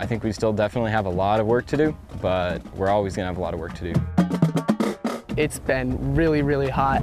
I think we still definitely have a lot of work to do, but we're always going to have a lot of work to do. It's been really, really hot.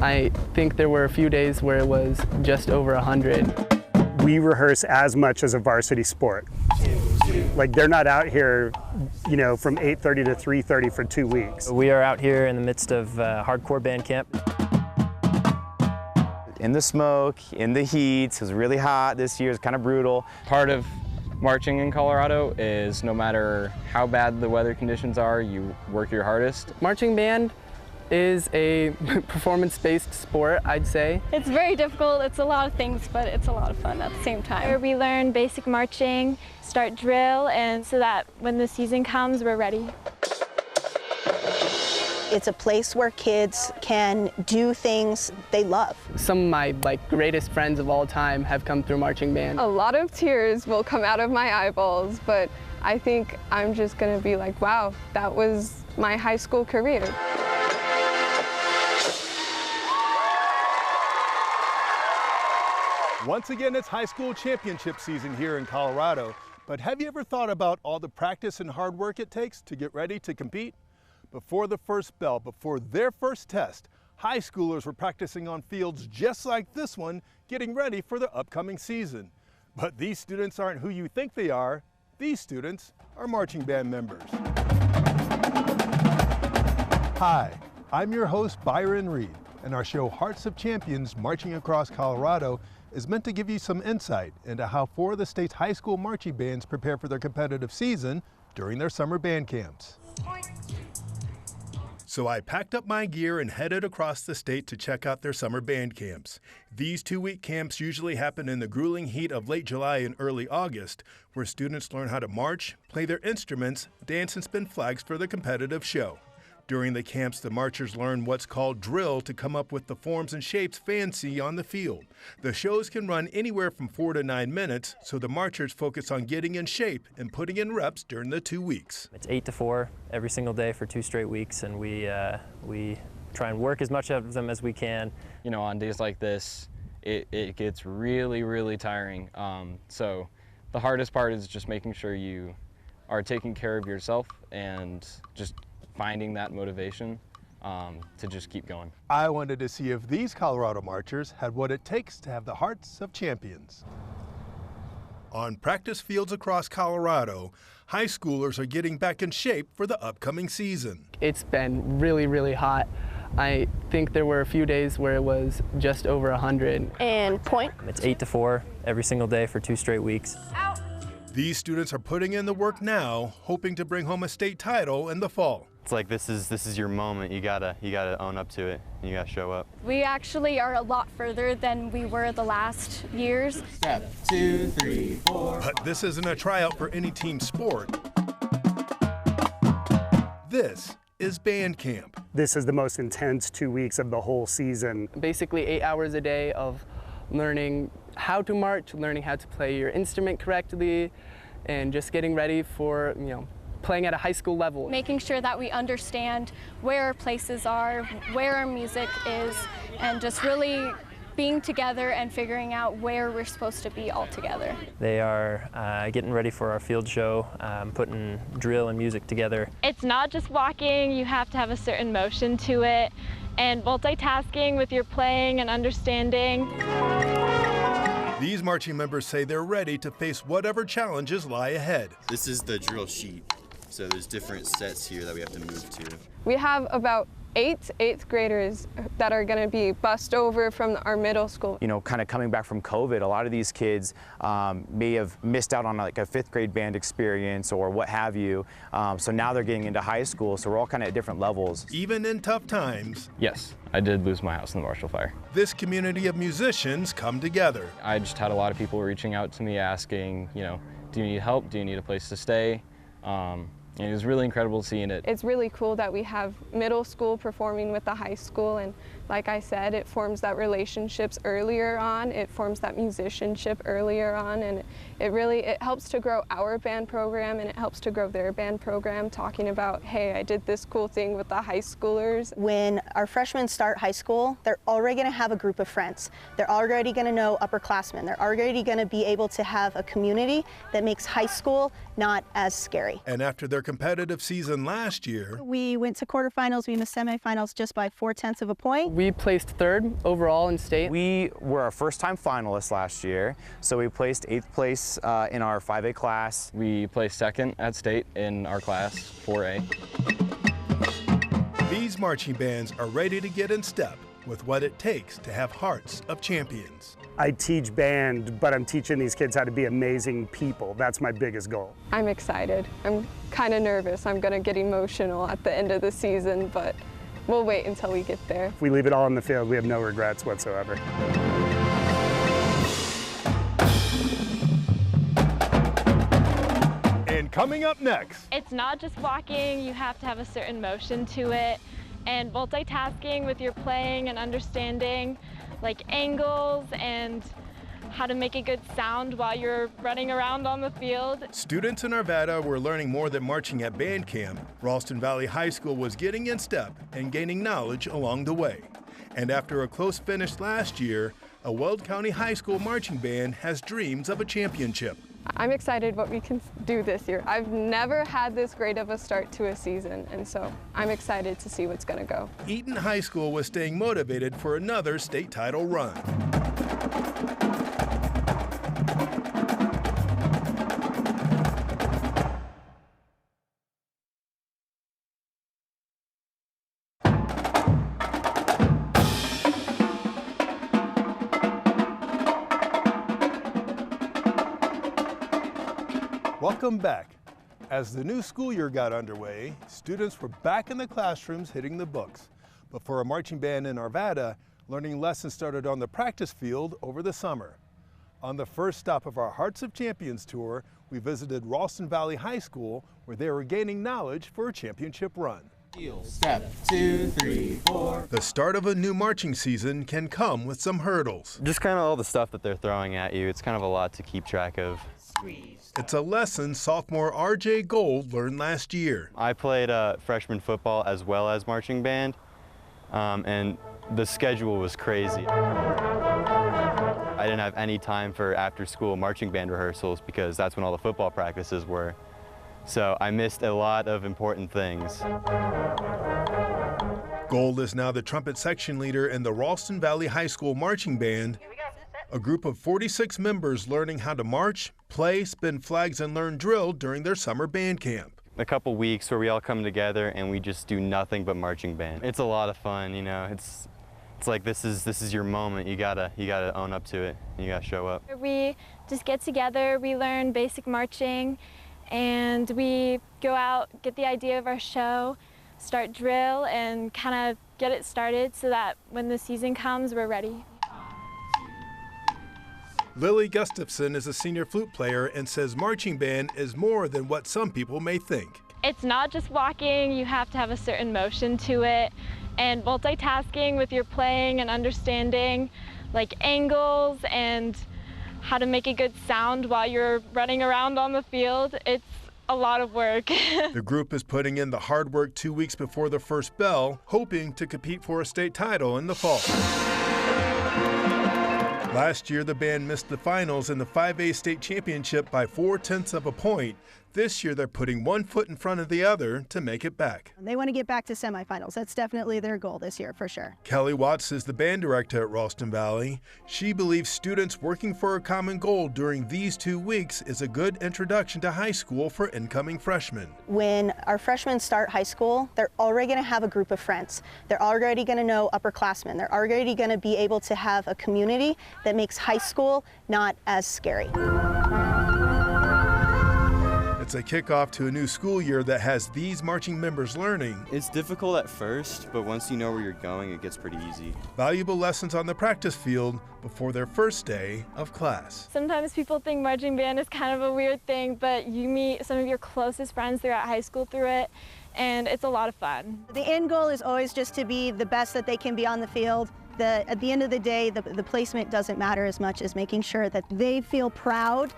I think there were a few days where it was just over 100. We rehearse as much as a varsity sport. Like, they're not out here, you know, from 8:30 to 3:30 for 2 weeks. We are out here in the midst of hardcore band camp. In the smoke, in the heat. It was really hot this year. It's kind of brutal. Part of marching in Colorado is no matter how bad the weather conditions are, you work your hardest. Marching band is a performance-based sport, I'd say. It's very difficult, it's a lot of things, but it's a lot of fun at the same time. Where we learn basic marching, start drill, and so that when the season comes, we're ready. It's a place where kids can do things they love. Some of my greatest friends of all time have come through marching band. A lot of tears will come out of my eyeballs, but I think I'm just gonna be like, wow, that was my high school career. Once again, it's high school championship season here in Colorado, but have you ever thought about all the practice and hard work it takes to get ready to compete? Before the first bell, before their first test, high schoolers were practicing on fields just like this one, getting ready for the upcoming season. But these students aren't who you think they are. These students are marching band members. Hi, I'm your host, Byron Reed, and our show Hearts of Champions Marching Across Colorado is meant to give you some insight into how 4 of the state's high school marching bands prepare for their competitive season during their summer band camps. So I packed up my gear and headed across the state to check out their summer band camps. These 2-week camps usually happen in the grueling heat of late July and early August, where students learn how to march, play their instruments, dance, and spin flags for the competitive show. During the camps, the marchers learn what's called drill to come up with the forms and shapes fans see on the field. The shows can run anywhere from 4 to 9 minutes, so the marchers focus on getting in shape and putting in reps during the 2 weeks. It's 8 to 4 every single day for 2 straight weeks, and we try and work as much of them as we can. You know, on days like this, it gets really, really tiring. So the hardest part is just making sure you are taking care of yourself and just finding that motivation to just keep going. I wanted to see if these Colorado marchers had what it takes to have the hearts of champions. On practice fields across Colorado, high schoolers are getting back in shape for the upcoming season. It's been really, really hot. I think there were a few days where it was just over 100. And point. It's 8 to 4 every single day for 2 straight weeks. These students are putting in the work now, hoping to bring home a state title in the fall. It's like this is your moment. You gotta own up to it. You gotta show up. We actually are a lot further than we were the last years. Step 2, 3, 4. But this isn't a tryout for any team sport. This is band camp. This is the most intense 2 weeks of the whole season. Basically 8 hours a day of learning how to march, learning how to play your instrument correctly, and just getting ready for, playing at a high school level. Making sure that we understand where our places are, where our music is, and just really being together and figuring out where we're supposed to be all together. They are getting ready for our field show, putting drill and music together. It's not just walking, you have to have a certain motion to it, and multitasking with your playing and understanding. These marching members say they're ready to face whatever challenges lie ahead. This is the drill sheet, so there's different sets here that we have to move to. We have about 8 8th graders that are going to be bussed over from our middle school. You know, kind of coming back from COVID, a lot of these kids may have missed out on like a 5th grade band experience or what have you. So now they're getting into high school, so we're all kind of at different levels. Even in tough times, Yes, I did lose my house in the Marshall Fire. this community of musicians come together. I just had a lot of people reaching out to me asking, do you need help? Do you need a place to stay? And it was really incredible seeing it. It's really cool that we have middle school performing with the high school, and like I said, it forms that relationships earlier on, it forms that musicianship earlier on, and it helps to grow our band program, and it helps to grow their band program, talking about, hey, I did this cool thing with the high schoolers. When our freshmen start high school, they're already going to have a group of friends. They're already going to know upperclassmen. They're already going to be able to have a community that makes high school not as scary. And after their competitive season last year, We went to quarterfinals, we missed semifinals just by 0.4 of a point. We placed third overall in state. We were our first-time finalists last year, so we placed 8th place in our 5A class. We placed second at state in our class, 4A. these marching bands are ready to get in step with what it takes to have hearts of champions. I teach band, but I'm teaching these kids how to be amazing people. That's my biggest goal. I'm excited. I'm kind of nervous. I'm going to get emotional at the end of the season, but we'll wait until we get there. If we leave it all in the field, we have no regrets whatsoever. And coming up next, It's not just walking, you have to have a certain motion to it, and multitasking with your playing and understanding like angles and how to make a good sound while you're running around on the field. students in Arvada were learning more than marching at band camp. Ralston Valley High School was getting in step and gaining knowledge along the way. And after a close finish last year, a Weld County High School marching band has dreams of a championship. I'm excited what we can do this year. I've never had this great of a start to a season, and so I'm excited to see what's going to go. Eaton High School was staying motivated for another state title run. Welcome back. As the new school year got underway, students were back in the classrooms hitting the books. But for a marching band in Arvada, learning lessons started on the practice field over the summer. On the first stop of our Hearts of Champions tour, we visited Ralston Valley High School, where they were gaining knowledge for a championship run. Step 2, 3, 4. The start of a new marching season can come with some hurdles. Just kind of all the stuff that they're throwing at you. It's kind of a lot to keep track of. It's a lesson sophomore RJ Gold learned last year. I played freshman football as well as marching band, and the schedule was crazy. I didn't have any time for after-school marching band rehearsals because that's when all the football practices were. So I missed a lot of important things. Gold is now the trumpet section leader in the Ralston Valley High School marching band, a group of 46 members learning how to march, play, spin flags, and learn drill during their summer band camp. A couple weeks where we all come together and we just do nothing but marching band. It's a lot of fun, you know. It's like this is your moment. You gotta own up to it. You gotta show up. We just get together, we learn basic marching, and we go out, get the idea of our show, start drill, and kind of get it started so that when the season comes, we're ready. Lily Gustafson is a senior flute player and says marching band is more than what some people may think. It's not just walking, you have to have a certain motion to it, and multitasking with your playing and understanding like angles and how to make a good sound while you're running around on the field. It's a lot of work. The group is putting in the hard work 2 weeks before the first bell, hoping to compete for a state title in the fall. Last year, the band missed the finals in the 5A state championship by 0.4 of a point. This year, they're putting one foot in front of the other to make it back. They want to get back to semifinals. That's definitely their goal this year, for sure. Kelly Watts is the band director at Ralston Valley. She believes students working for a common goal during these 2 weeks is a good introduction to high school for incoming freshmen. When our freshmen start high school, they're already going to have a group of friends. They're already going to know upperclassmen. They're already going to be able to have a community that makes high school not as scary. It's a kickoff to a new school year that has these marching members learning. It's difficult at first, but once you know where you're going, it gets pretty easy. Valuable lessons on the practice field before their first day of class. Sometimes people think marching band is kind of a weird thing, but you meet some of your closest friends throughout high school through it, and it's a lot of fun. The end goal is always just to be the best that they can be on the field. At the end of the day, the placement doesn't matter as much as making sure that they feel proud.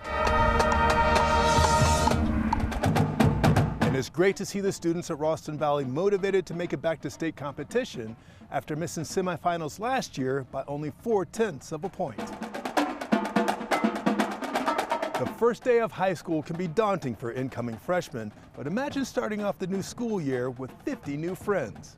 And it's great to see the students at Ralston Valley motivated to make it back to state competition after missing semifinals last year by only 0.4 of a point. The first day of high school can be daunting for incoming freshmen, but imagine starting off the new school year with 50 new friends.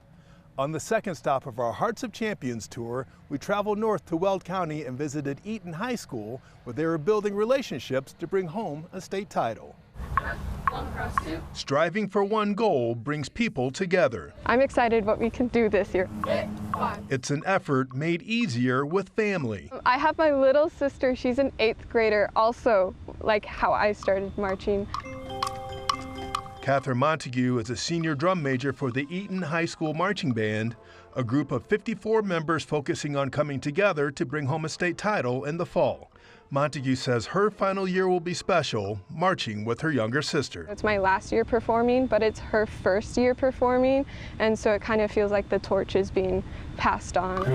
On the second stop of our Hearts of Champions tour, we traveled north to Weld County and visited Eaton High School, where they were building relationships to bring home a state title. Striving for one goal brings people together. I'm excited what we can do this year. It's an effort made easier with family. I have my little sister, she's an 8th grader, also like how I started marching. Catherine Montague is a senior drum major for the Eaton High School Marching Band, a group of 54 members focusing on coming together to bring home a state title in the fall. Montague says her final year will be special, marching with her younger sister. It's my last year performing, but it's her first year performing, and so it kind of feels like the torch is being passed on.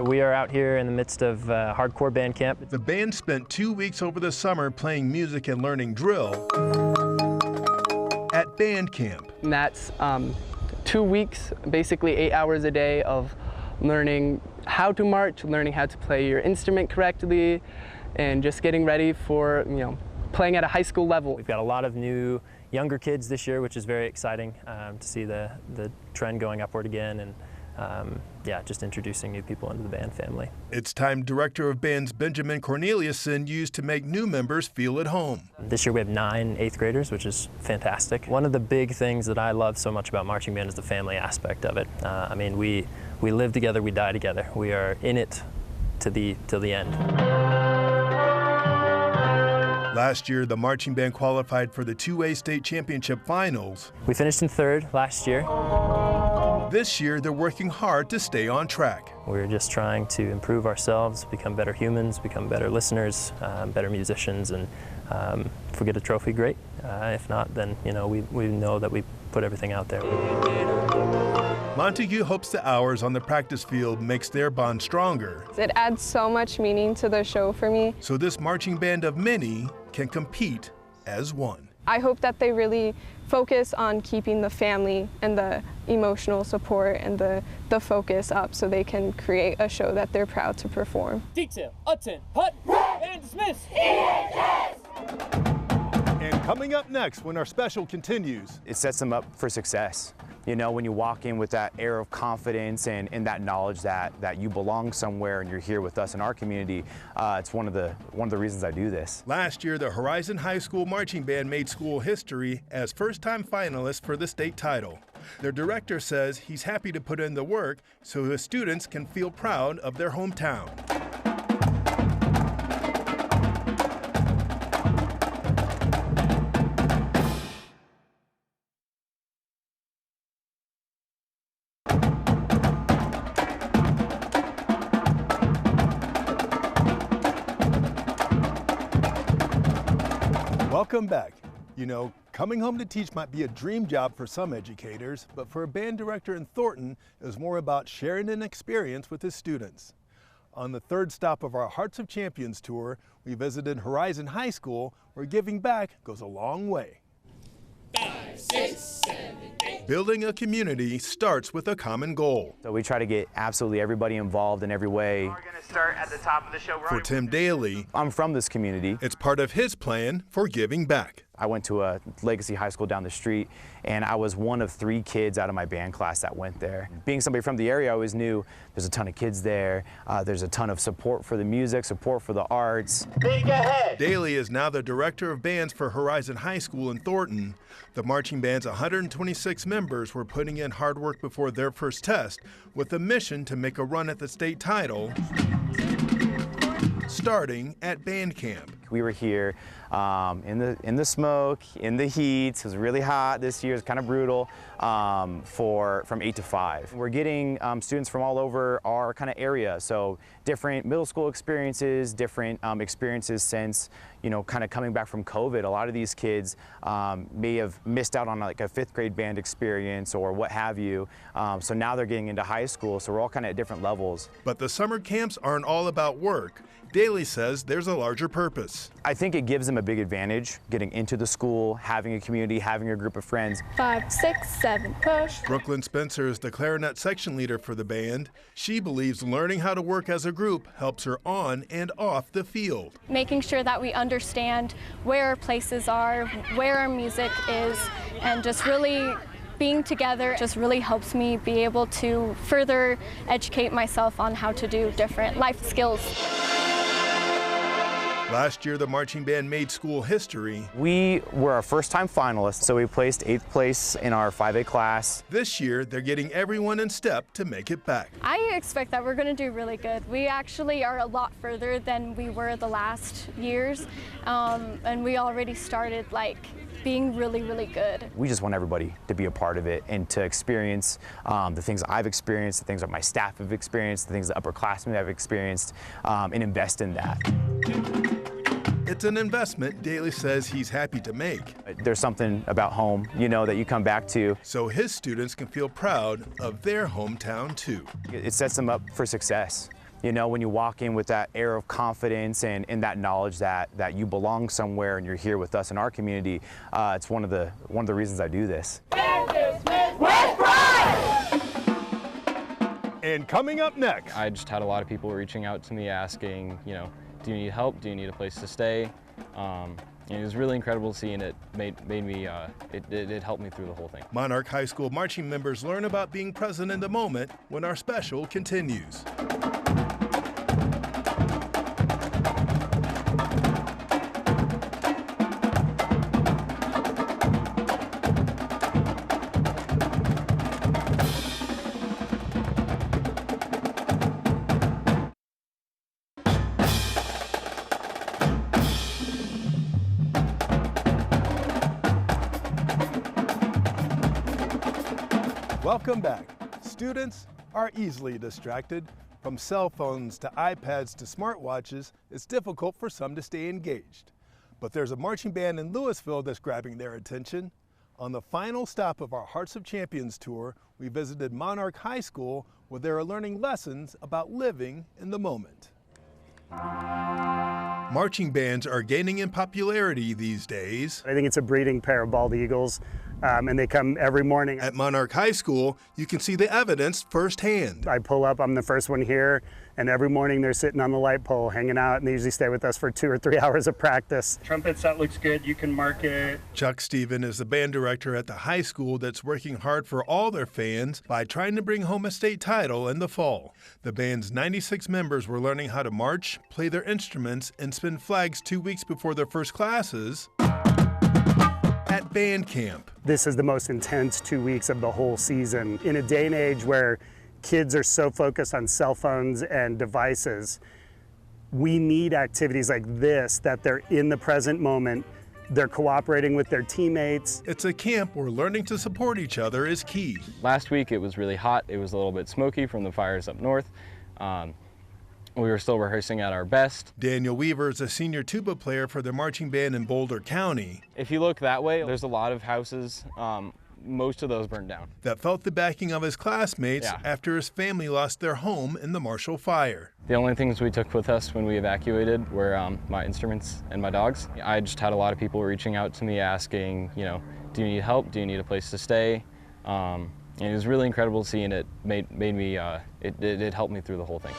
We are out here in the midst of hardcore band camp. The band spent 2 weeks over the summer playing music and learning drill at band camp. And that's 2 weeks, basically 8 hours a day of learning how to march, learning how to play your instrument correctly, and just getting ready for, playing at a high school level. We've got a lot of new, younger kids this year, which is very exciting to see the trend going upward again, and yeah, just introducing new people into the band family. It's time Director of Bands Benjamin Corneliuson used to make new members feel at home. This year we have 9 8th graders, which is fantastic. One of the big things that I love so much about marching band is the family aspect of it. I mean, we live together, we die together. We are in it till the end. Last year, the marching band qualified for the 2A state championship finals. We finished in 3rd last year. This year, they're working hard to stay on track. We're just trying to improve ourselves, become better humans, become better listeners, better musicians, and if we get a trophy, great. If not, then we know that we put everything out there. Montague hopes the hours on the practice field makes their bond stronger. It adds so much meaning to the show for me. So this marching band of many can compete as one. I hope that they really focus on keeping the family and the emotional support and the focus up so they can create a show that they're proud to perform. Detail, attend, hut, and dismiss. And coming up next, when our special continues, it sets them up for success. When you walk in with that air of confidence and that knowledge that you belong somewhere and you're here with us in our community, it's one of the reasons I do this. Last year, the Horizon High School Marching Band made school history as first-time finalists for the state title. Their director says he's happy to put in the work so his students can feel proud of their hometown. Welcome back. Coming home to teach might be a dream job for some educators, but for a band director in Thornton, it was more about sharing an experience with his students. On the 3rd stop of our Hearts of Champions tour, we visited Horizon High School, where giving back goes a long way. 5, 6, 7, 8. Building a community starts with a common goal. So we try to get absolutely everybody involved in every way. We're going to start at the top of the show. For Tim Daly, I'm from this community. It's part of his plan for giving back. I went to a legacy high school down the street, and I was one of 3 kids out of my band class that went there. Being somebody from the area, I always knew there's a ton of kids there. There's a ton of support for the music, support for the arts. Think ahead. Daly is now the director of bands for Horizon High School in Thornton. The marching band's 126 members were putting in hard work before their first test with a mission to make a run at the state title starting at band camp. We were here in the smoke, in the heat. It was really hot this year. It's kind of brutal from 8 to 5. We're getting students from all over our kind of area. So different middle school experiences, different experiences since, you know, kind of coming back from COVID. A lot of these kids may have missed out on like a 5th grade band experience or what have you. So now they're getting into high school. So we're all kind of at different levels. But the summer camps aren't all about work. Daly says there's a larger purpose. I think it gives them a big advantage getting into the school, having a community, having a group of friends. 5, 6, 7, push. Brooklyn Spencer is the clarinet section leader for the band. She believes learning how to work as a group helps her on and off the field. Making sure that we understand where our places are, where our music is, and just really being together just really helps me be able to further educate myself on how to do different life skills. Last year, the marching band made school history. We were our first-time finalists, so we placed 8th place in our 5A class. This year, they're getting everyone in step to make it back. I expect that we're going to do really good. We actually are a lot further than we were the last years, and we already started being really, really good. We just want everybody to be a part of it and to experience the things I've experienced, the things that my staff have experienced, the things that upperclassmen have experienced, and invest in that. It's an investment Daly says he's happy to make. There's something about home, you know, that you come back to. So his students can feel proud of their hometown too. It sets them up for success. You know, when you walk in with that air of confidence and that knowledge that you belong somewhere and you're here with us in our community, it's one of the reasons I do this. And coming up next, I just had a lot of people reaching out to me asking, you know, do you need help? Do you need a place to stay? And it was really incredible seeing it. It helped me through the whole thing. Monarch High School marching members learn about being present in the moment when our special continues. Welcome back. Students are easily distracted. From cell phones to iPads to smartwatches, it's difficult for some to stay engaged. But there's a marching band in Louisville that's grabbing their attention. On the final stop of our Hearts of Champions tour, we visited Monarch High School, where they are learning lessons about living in the moment. Marching bands are gaining in popularity these days. I think it's a breeding pair of bald eagles, and they come every morning. At Monarch High School, you can see the evidence firsthand. I pull up, I'm the first one here, and every morning they're sitting on the light pole hanging out, and they usually stay with us for 2 or 3 hours of practice. Trumpets, that looks good, you can mark it. Chuck Stephen is the band director at the high school that's working hard for all their fans by trying to bring home a state title in the fall. The band's 96 members were learning how to march, play their instruments, and spin flags 2 weeks before their first classes at band camp. This is the most intense 2 weeks of the whole season. In a day and age where kids are so focused on cell phones and devices, we need activities like this, that they're in the present moment, they're cooperating with their teammates. It's a camp where learning to support each other is key. Last week it was really hot. It was a little bit smoky from the fires up north. We were still rehearsing at our best. Daniel Weaver is a senior tuba player for the marching band in Boulder County. If you look that way, there's a lot of houses. Most of those burned down. That felt the backing of his classmates after his family lost their home in the Marshall Fire. The only things we took with us when we evacuated were my instruments and my dogs. I just had a lot of people reaching out to me asking, you know, do you need help? Do you need a place to stay? And it was really incredible seeing it. It helped me through the whole thing.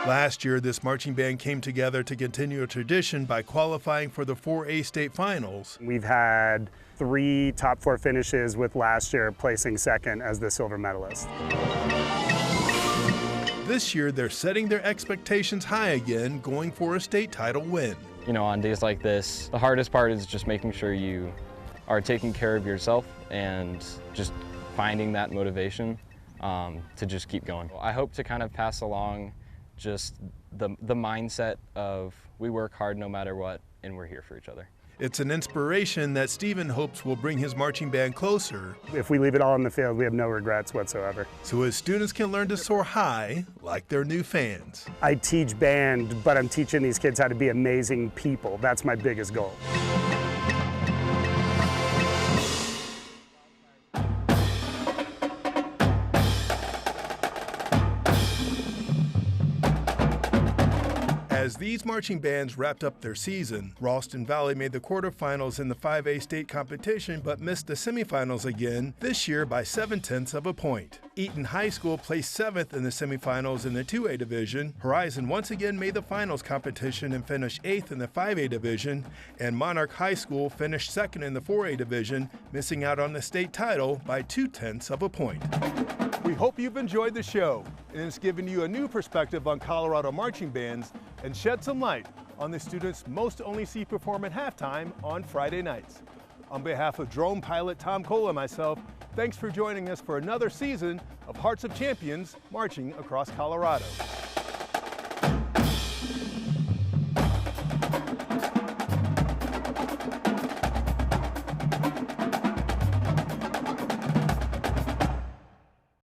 Last year, this marching band came together to continue a tradition by qualifying for the 4A state finals. We've had 3 top 4 finishes, with last year placing second as the silver medalist. This year, they're setting their expectations high again, going for a state title win. You know, on days like this, the hardest part is just making sure you are taking care of yourself and just finding that motivation to just keep going. I hope to kind of pass along just the mindset of we work hard no matter what, and we're here for each other. It's an inspiration that Stephen hopes will bring his marching band closer. If we leave it all in the field, we have no regrets whatsoever. So his students can learn to soar high like their new fans. I teach band, but I'm teaching these kids how to be amazing people. That's my biggest goal. As these marching bands wrapped up their season, Ralston Valley made the quarterfinals in the 5A state competition but missed the semifinals again, this year by 0.7 of a point. Eaton High School placed 7th in the semifinals in the 2A division. Horizon once again made the finals competition and finished 8th in the 5A division, and Monarch High School finished 2nd in the 4A division, missing out on the state title by 0.2 of a point. We hope you've enjoyed the show, and it's given you a new perspective on Colorado marching bands and shed some light on the students most only see perform at halftime on Friday nights. On behalf of drone pilot Tom Cole and myself, thanks for joining us for another season of Hearts of Champions marching across Colorado.